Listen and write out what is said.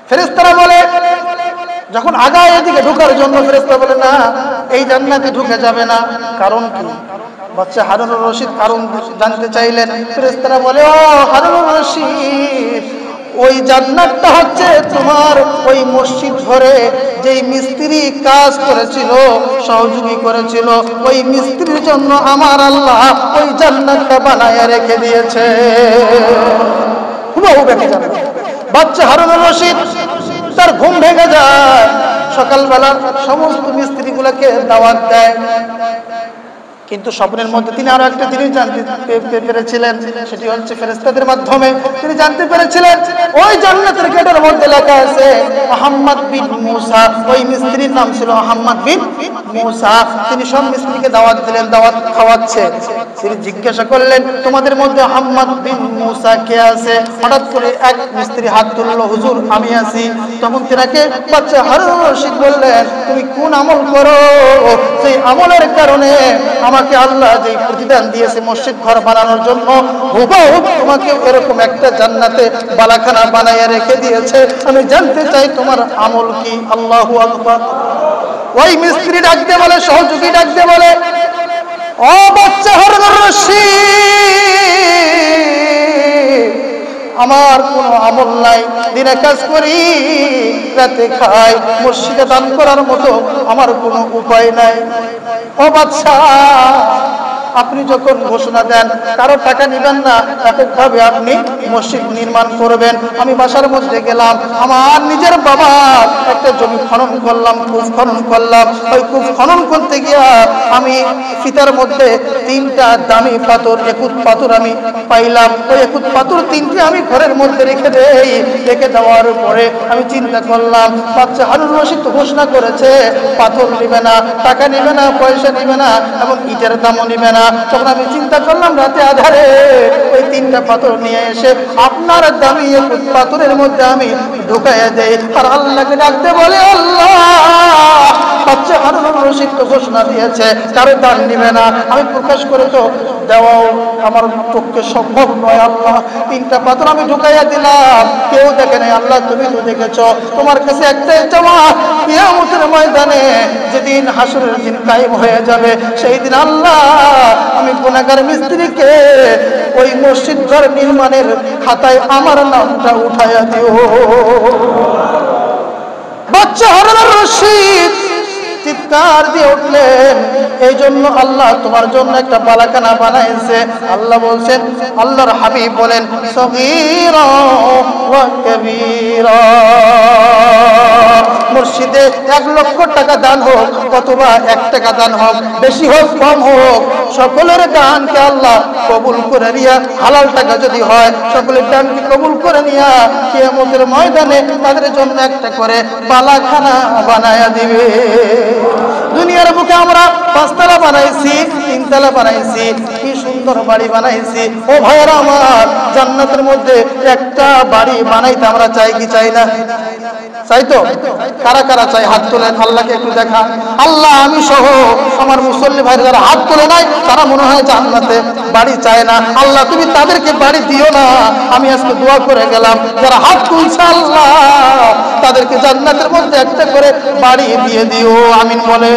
ফেরেশতারা বলে, যখন আগায় এদিকে ঢোকার জন্য, ফেরেশতা বলে না, এই জান্নাতে ঢুকে যাবে না। কারণ কি? বাচ্চা হারুনুর রশিদ কারণ জানতে চাইলেন। ফেরেশতারা বলে, ও হারুনুর রশিদ, ওই জান্নাতটা হচ্ছে তোমার ওই মসজিদ ঘরে যেই মিস্ত্রি কাজ করেছিল, সহযোগী করেছিল, ওই মিস্ত্রির জন্য আমার আল্লাহ ওই জান্নাতটা বানায় রেখে দিয়েছে। হুবহু দেখে যাবে। বাচ্চা হারুনুর রশিদ তার ঘুম ভেঙে যায়। সকালবেলা সমস্ত মিস্ত্রিগুলোকে দাওয়াত দেয়, কিন্তু স্বপ্নের মধ্যে তিনি আরো একটা জিনিস জানতে পেরেছিলেন, সেটি হচ্ছে ফেরেশতাদের মাধ্যমে তিনি জানতে পেরেছিলেন ওই জান্নাতের গেটের মধ্যে লেখা আছে মুহাম্মদ বিন মুসা। ওই মিস্ত্রির নাম ছিল মুহাম্মদ বিন মুসা। তিনি সব মিস্ত্রিকে দাওয়াত দিলেন, দাওয়াত খাওয়াচ্ছে। তিনি জিজ্ঞাসা করলেন, তোমাদের মধ্যে মুহাম্মদ বিন মুসা কে আছে? হঠাৎ করে এক মিস্ত্রি হাত তুলল, হুজুর আমি আছি। তখন তিনাকে বাচ্চা হারুনুর রশিদ বললেন, তুমি কোন আমল করো, সেই আমলের কারণে আমাকে আল্লাহ যে প্রতিদান দিয়েছে মসজিদ ঘর বানানোর জন্য, হুবহু তোমাকে এরকম একটা জান্নাতে বালাখানা বানাইয়া রেখে দিয়েছে। আমি জানতে চাই তোমার আমল কি? আল্লাহু আকবার। ওই মিস্ত্রি ডাকতে বলে, সহযোগী ডাকতে বলে, ও বাচ্চা হারুনুর রশিদ, আমার কোনো আমল নাই, দিনে কাজ করি রাতে খাই, মসজিদে দান করার মতো আমার কোনো উপায় নাই। ও বাদশা, আপনি যখন ঘোষণা দেন কারো টাকা নেবেন না, এককভাবে আপনি মসজিদ নির্মাণ করবেন। আমি বাসার মধ্যে গেলাম, আমার নিজের বাবা একটা জমি খনন করলাম, কূপ খনন করলাম। ওই কূপ খনন করতে গিয়া আমি ফিতার মধ্যে 3টা দামি পাথর, একুত পাথর আমি পাইলাম। ওই একুত পাথর 3টে আমি ঘরের মধ্যে রেখে দেই। রেখে দেওয়ার পরে আমি চিন্তা করলাম, বাচ্চা হারুনুর রশিদ তো ঘোষণা করেছে পাথর নিবে না, টাকা নিবে না, পয়সা নিবে না, এবং ইটের দামও নিবে না। তখন আমি চিন্তা করলাম, রাতে আধারে ওই 3টা পাথর নিয়ে এসে আপনার দামি একুত পাথরের মধ্যে আমি ঢুকাইয়া দেই, আর আল্লাহকে ডাকতে বলে, আল্লাহ, বাচ্চা হারুনুর রশিদ তো ঘোষণা দিয়েছে কারো দান নিবে না, আমি প্রকাশ করে তো দেওয়াও আমার পক্ষে সম্ভব নয়। আল্লাহ, 3টা পাথর আমি ঢুকাইয়া দিলাম, কেউ দেখে নাই, আল্লাহ তুমি তো দেখেছ। তোমার কাছে একটাই চাওয়া, কিয়ামতের ময়দানে যেদিন হাসরের দিন কায়েম হয়ে যাবে, সেই দিন আল্লাহ আমি গুনাহগার মিস্ত্রিকে ওই মসজিদ ঘর নির্মাণের খাতায় আমার নামটা উঠাইয়া দিও। বাচ্চা হারুনুর রশিদ চিৎকার দিয়ে উঠলেন, এই জন্য আল্লাহ তোমার জন্য একটা বালাখানা বানাইছে। আল্লাহ বলছেন, আল্লাহর হাবিব বলেন, সগীরা ওয়া কাবীরা। মসজিদে 1 লক্ষ টাকা দান হোক অথবা 1 টাকা দান হোক, বেশি হোক কম হোক, সকলের দানকে আল্লাহ কবুল করে নিয়া, হালাল টাকা যদি হয় সকলের দানকে কবুল করে নিয়া কিয়ামতের ময়দানে তাদের জন্য একটা করে বালাখানা বানায়া দিবে। দুনিয়ার বুকে আমরা 5 তলা বানাইছি, 3 তলা বানাইছি, কি সুন্দর বাড়ি বানাইছি। ও ভাইরা আমার, জান্নাতের মধ্যে একটা বাড়ি বানাইতে আমরা চাই কি চাই না? চাই তো? কারা কারা চাই হাত তোলেন, আল্লাহকে একটু দেখা। আল্লাহ, আমি সহ আমার মুসল্লি ভাইরা যারা হাত তোলে নাই তারা মনে হয় জান্নাতে বাড়ি চায় না। আল্লাহ, তুমি তাদেরকে বাড়ি দিও না। আমি আজকে দোয়া করে গেলাম, যারা হাত তুলছে আল্লাহ তাদেরকে জান্নাতের মধ্যে একটা করে বাড়ি দিয়ে দিও। আমিন বলে।